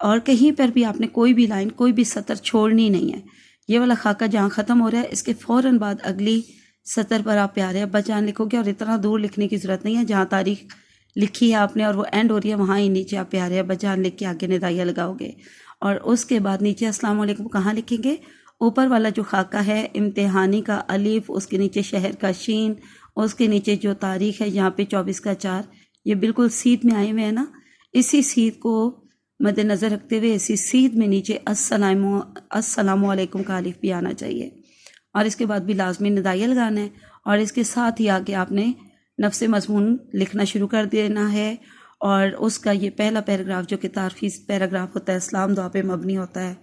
اور کہیں پر بھی آپ نے کوئی بھی لائن کوئی بھی سطر چھوڑنی نہیں ہے. یہ والا خاکہ جہاں ختم ہو رہا ہے اس کے فوراً بعد اگلی سطر پر آپ پیارے ابا جان لکھو گے، اور اتنا دور لکھنے کی ضرورت نہیں ہے. جہاں تاریخ لکھی ہے آپ نے اور وہ اینڈ ہو رہی ہے وہاں ہی نیچے آپ پیارے ابا جان لکھ کے آگے ندائیہ لگاؤ گے. اور اس کے بعد نیچے السلام علیکم کہاں لکھیں گے؟ اوپر والا جو خاکہ ہے امتحانی کا الف، اس کے نیچے شہر کا شین، اس کے نیچے جو تاریخ ہے یہاں پہ 24/4، یہ بالکل سیدھ میں آئے ہوئے ہیں نا. اسی سیدھ کو مد نظر رکھتے ہوئے اسی سیدھ میں نیچے السلام علیکم کا الف بھی آنا چاہیے، اور اس کے بعد بھی لازمی ندائیہ لگانا ہے. اور اس کے ساتھ ہی آگے آپ نے نفس مضمون لکھنا شروع کر دینا ہے. اور اس کا یہ پہلا پیراگراف جو کہ تعارفی پیراگراف ہوتا ہے، اسلام دعا پہ مبنی ہوتا ہے،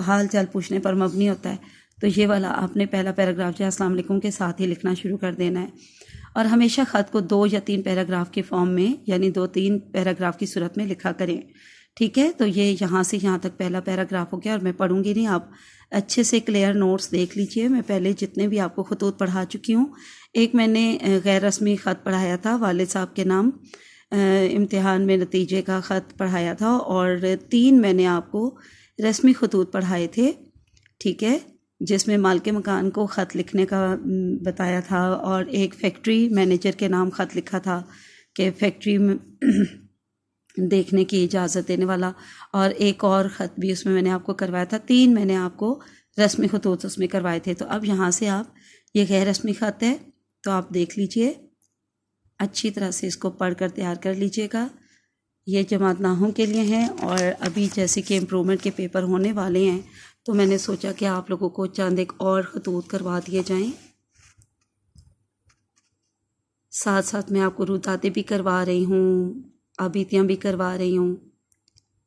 حال چال پوچھنے پر مبنی ہوتا ہے، تو یہ والا آپ نے پہلا پیراگراف جو ہے السلام علیکم کے ساتھ ہی لکھنا شروع کر دینا ہے. اور ہمیشہ خط کو 2 یا 3 پیراگراف کے فارم میں، یعنی 2-3 پیراگراف کی صورت میں لکھا کریں. ٹھیک ہے، تو یہ یہاں سے یہاں تک پہلا پیراگراف ہو گیا، اور میں پڑھوں گی نہیں، آپ اچھے سے کلیئر نوٹس دیکھ لیجئے. میں پہلے جتنے بھی آپ کو خطوط پڑھا چکی ہوں، ایک میں نے غیر رسمی خط پڑھایا تھا والد صاحب کے نام، امتحان میں نتیجے کا خط پڑھایا تھا، اور 3 میں نے آپ کو رسمی خطوط پڑھائے تھے. ٹھیک ہے، جس میں مالک مکان کو خط لکھنے کا بتایا تھا، اور ایک فیکٹری مینیجر کے نام خط لکھا تھا کہ فیکٹری میں دیکھنے کی اجازت دینے والا، اور ایک اور خط بھی اس میں نے آپ کو کروایا تھا. 3 میں نے آپ کو رسمی خطوط اس میں کروائے تھے. تو اب یہاں سے آپ، یہ غیر رسمی خط ہے تو آپ دیکھ لیجئے، اچھی طرح سے اس کو پڑھ کر تیار کر لیجئے گا. یہ جماعت ناہوں کے لیے ہیں، اور ابھی جیسے کہ امپرومنٹ کے پیپر ہونے والے ہیں تو میں نے سوچا کہ آپ لوگوں کو چند ایک اور خطوط کروا دیے جائیں. ساتھ ساتھ میں آپ کو روداتیں بھی کروا رہی ہوں، آبیتیاں بھی کروا رہی ہوں.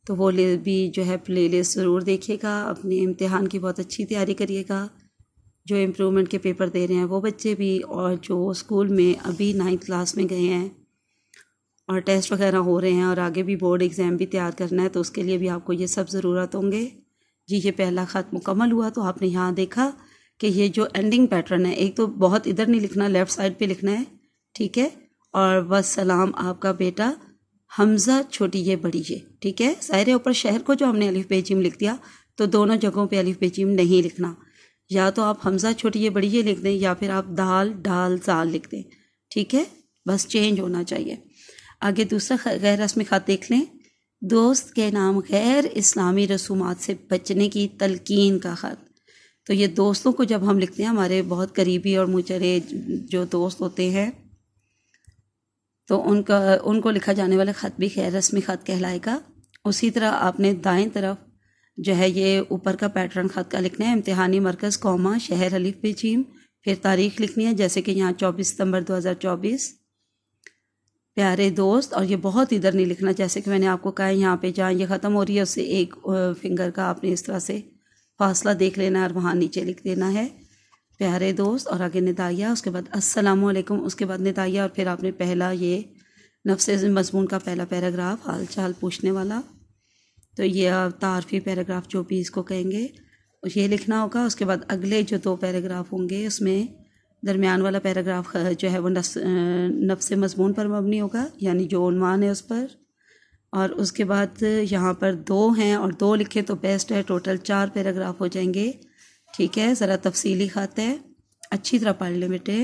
تو وہ بھی جو ہے پلے لسٹ ضرور دیکھیے گا. اپنے امتحان کی بہت اچھی تیاری کریے گا. جو امپرومنٹ کے پیپر دے رہے ہیں وہ بچے بھی، اور جو اسکول میں ابھی 9th کلاس میں گئے ہیں اور ٹیسٹ وغیرہ ہو رہے ہیں، اور آگے بھی بورڈ ایگزام بھی تیار کرنا ہے، تو اس کے لیے بھی آپ کو یہ سب ضرورت ہوں گے. جی یہ پہلا خط مکمل ہوا. تو آپ نے یہاں دیکھا کہ یہ جو اینڈنگ پیٹرن ہے، ایک تو بہت ادھر نہیں لکھنا، لیفٹ سائڈ پہ لکھنا ہے. ٹھیک ہے، اور وسلام آپ کا بیٹا حمزہ چھوٹی یہ بڑی یہ. ٹھیک ہے، ظاہر ہے اوپر شہر کو جو ہم نے الف بے جیم لکھ دیا، تو دونوں جگہوں پہ الف بے جیم نہیں لکھنا. یا تو آپ حمزہ چھوٹی یہ بڑی یہ لکھ دیں، یا پھر آپ دال ڈال زال لکھ دیں. ٹھیک ہے، بس چینج ہونا چاہیے. آگے دوسرا غیر رسمی خط دیکھ لیں. دوست کے نام غیر اسلامی رسومات سے بچنے کی تلقین کا خط. تو یہ دوستوں کو جب ہم لکھتے ہیں، ہمارے بہت قریبی اور مچرے جو دوست ہوتے ہیں، تو ان کو لکھا جانے والا خط بھی غیر رسمی خط کہلائے گا. اسی طرح آپ نے دائیں طرف جو ہے یہ اوپر کا پیٹرن خط کا لکھنا ہے. امتحانی مرکز کوما شہر الف بے جیم، پھر تاریخ لکھنی ہے، جیسے کہ یہاں 24 ستمبر 2024. پیارے دوست، اور یہ بہت ادھر نہیں لکھنا، جیسے کہ میں نے آپ کو کہا یہاں پہ جہاں یہ ختم ہو رہی ہے اس سے ایک فنگر کا آپ نے اس طرح سے فاصلہ دیکھ لینا ہے، اور وہاں نیچے لکھ دینا ہے پیارے دوست، اور آگے ندائیہ، اس کے بعد السلام علیکم، اس کے بعد ندائیہ، اور پھر آپ نے پہلا یہ نفس مضمون کا پہلا پیراگراف حال چال پوچھنے والا، تو یہ تعارفی پیراگراف جو بھی اس کو کہیں گے یہ لکھنا ہوگا. اس کے بعد اگلے جو 2 پیراگراف ہوں گے اس میں درمیان والا پیراگراف جو ہے وہ نفس مضمون پر مبنی ہوگا، یعنی جو عنوان ہے اس پر. اور اس کے بعد یہاں پر 2 ہیں اور 2 لکھیں تو بیسٹ ہے، ٹوٹل 4 پیراگراف ہو جائیں گے. ٹھیک ہے، ذرا تفصیلی خط ہے، اچھی طرح پڑھ لیں بیٹے،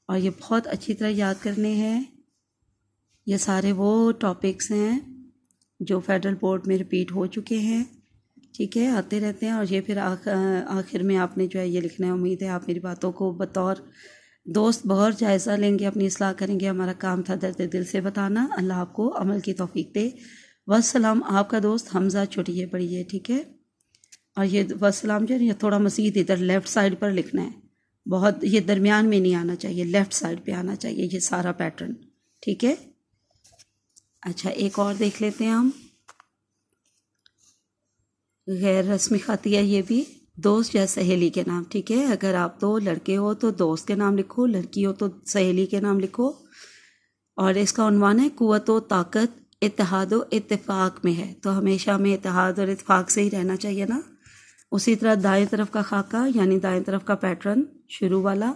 اور یہ بہت اچھی طرح یاد کرنے ہیں. یہ سارے وہ ٹاپکس ہیں جو فیڈرل بورڈ میں ریپیٹ ہو چکے ہیں. ٹھیک ہے، آتے رہتے ہیں. اور یہ پھر آخر میں آپ نے جو ہے یہ لکھنا ہے. امید ہے آپ میری باتوں کو بطور دوست بغور جائزہ لیں گے، اپنی اصلاح کریں گے. ہمارا کام تھا درد دل سے بتانا. اللہ آپ کو عمل کی توفیق دے. والسلام، آپ کا دوست حمزہ چھوٹی ہے بڑی ہے. ٹھیک ہے، اور یہ والسلام جو ہے یہ تھوڑا مزید ادھر لیفٹ سائڈ پر لکھنا ہے، بہت یہ درمیان میں نہیں آنا چاہیے، لیفٹ سائڈ پہ آنا چاہیے یہ سارا پیٹرن. ٹھیک ہے، اچھا ایک اور دیکھ لیتے ہیں ہم. غیر رسمی خط ہے یہ بھی، دوست یا سہیلی کے نام. ٹھیک ہے، اگر آپ 2 لڑکے ہو تو دوست کے نام لکھو، لڑکی ہو تو سہیلی کے نام لکھو. اور اس کا عنوان ہے قوت و طاقت اتحاد و اتفاق میں ہے، تو ہمیشہ ہمیں اتحاد اور اتفاق سے ہی رہنا چاہیے نا. اسی طرح دائیں طرف کا خاکہ، یعنی دائیں طرف کا پیٹرن شروع والا،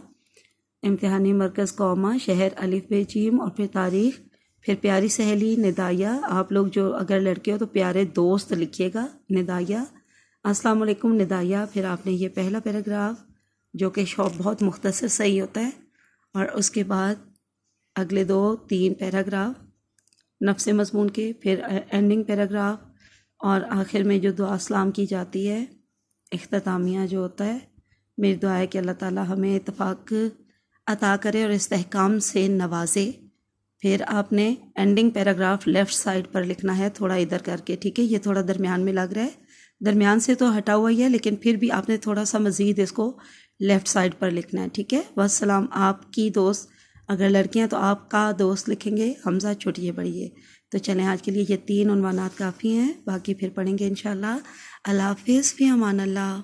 امتحانی مرکز قوما شہر الف بے جیم، اور پھر تاریخ پھر پیاری سہیلی ندائیہ، آپ لوگ جو اگر لڑکے ہو تو پیارے دوست لکھیے گا ندائیہ، السلام علیکم ندائیہ۔ پھر آپ نے یہ پہلا پیراگراف جو کہ بہت مختصر صحیح ہوتا ہے، اور اس کے بعد اگلے 2-3 پیراگراف نفس مضمون کے، پھر اینڈنگ پیراگراف، اور آخر میں جو دعا سلام کی جاتی ہے اختتامیہ جو ہوتا ہے۔ میری دعا ہے کہ اللہ تعالی ہمیں اتفاق عطا کرے اور استحکام سے نوازے۔ پھر آپ نے اینڈنگ پیراگراف لیفٹ سائڈ پر لکھنا ہے، تھوڑا ادھر کر کے، ٹھیک ہے؟ یہ تھوڑا درمیان میں لگ رہا ہے، درمیان سے تو ہٹا ہوا ہی ہے، لیکن پھر بھی آپ نے تھوڑا سا مزید اس کو لیفٹ سائڈ پر لکھنا ہے، ٹھیک ہے؟ والسلام، آپ کی دوست، اگر لڑکیاں تو آپ کا دوست لکھیں گے، حمزہ چھوٹی ہے بڑی ہے۔ تو چلیں آج کے لیے یہ 3 عنوانات کافی ہیں، باقی پھر پڑھیں گے انشاءاللہ۔ اللہ حافظ، فی امان اللہ۔